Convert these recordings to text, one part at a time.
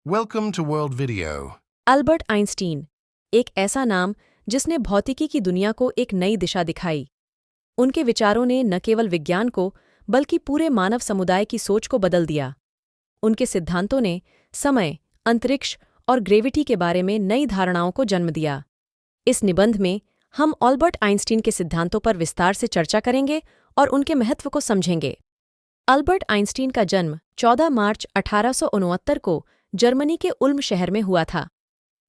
Welcome to World Video. Albert Einstein, एक ऐसा नाम जिसने भौतिकी की दुनिया को एक नई दिशा दिखाई। उनके विचारों ने न केवल विज्ञान को बल्कि पूरे मानव समुदाय की सोच को बदल दिया। उनके सिद्धांतों ने समय, अंतरिक्ष और ग्रेविटी के बारे में नई धारणाओं को जन्म दिया। इस निबंध में हम अल्बर्ट आइंस्टीन के सिद्धांतों पर विस्तार से चर्चा करेंगे और उनके महत्व को समझेंगे। अल्बर्ट आइंस्टीन का जन्म 14 मार्च 1869 को जर्मनी के उल्म शहर में हुआ था।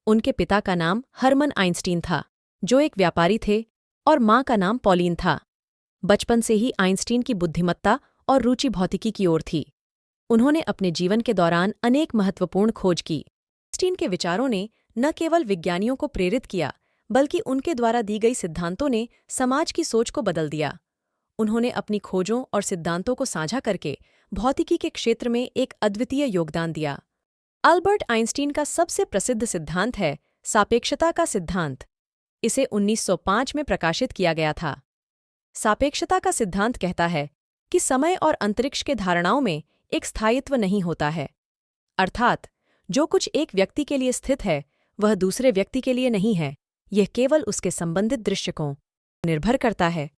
उनके पिता का नाम हरमन आइंस्टीन था, जो एक व्यापारी थे, और माँ का नाम पॉलीन था। बचपन से ही आइंस्टीन की बुद्धिमत्ता और रुचि भौतिकी की ओर थी। उन्होंने अपने जीवन के दौरान अनेक महत्वपूर्ण खोज की। आइंस्टीन के विचारों ने न केवल विज्ञानियों को प्रेरित किया, बल्कि उनके द्वारा दी गई सिद्धांतों ने समाज की सोच को बदल दिया। उन्होंने अपनी खोजों और सिद्धांतों को साझा करके भौतिकी के क्षेत्र में एक अद्वितीय योगदान दिया। अल्बर्ट आइंस्टीन का सबसे प्रसिद्ध सिद्धांत है सापेक्षता का सिद्धांत। इसे 1905 में प्रकाशित किया गया था। सापेक्षता का सिद्धांत कहता है कि समय और अंतरिक्ष के धारणाओं में एक स्थायित्व नहीं होता है। अर्थात, जो कुछ एक व्यक्ति के लिए स्थित है, वह दूसरे व्यक्ति के लिए नहीं है। यह केवल उसके संबंधित दृष्टिकोण निर्भर करता है।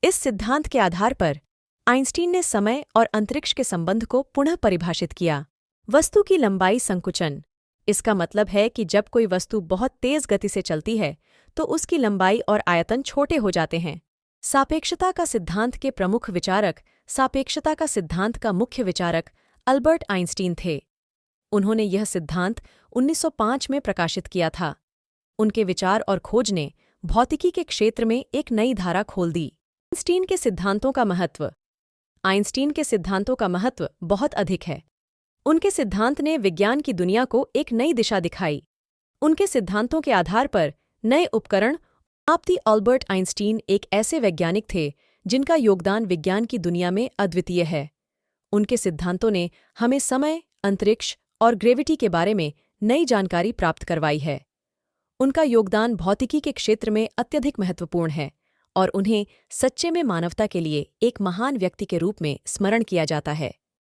इस सिद्धांत के आधार पर आइंस्टीन ने समय और अंतरिक्ष के संबंध को पुनः परिभाषित किया। वस्तु की लंबाई संकुचन। इसका मतलब है कि जब कोई वस्तु बहुत तेज गति से चलती है तो उसकी लंबाई और आयतन छोटे हो जाते हैं। सापेक्षता का सिद्धांत के प्रमुख विचारक सापेक्षता का सिद्धांत का मुख्य विचारक अल्बर्ट आइंस्टीन थे। उन्होंने यह सिद्धांत 1905 में प्रकाशित किया था। उनके विचार और खोज ने भौतिकी के क्षेत्र में एक नई धारा खोल दी। आइंस्टीन के सिद्धांतों का महत्व। आइंस्टीन के सिद्धांतों का महत्व बहुत अधिक है। उनके सिद्धांत ने विज्ञान की दुनिया को एक नई दिशा दिखाई। उनके सिद्धांतों के आधार पर नए उपकरण अल्बर्ट आइंस्टीन एक ऐसे वैज्ञानिक थे जिनका योगदान विज्ञान की दुनिया में अद्वितीय है। उनके सिद्धांतों ने हमें समय, अंतरिक्ष और ग्रेविटी के बारे में नई जानकारी प्राप्त करवाई है। उनका योगदान भौतिकी के क्षेत्र में अत्यधिक महत्वपूर्ण है और उन्हें सच्चे में मानवता के लिए एक महान व्यक्ति के रूप में स्मरण किया जाता है।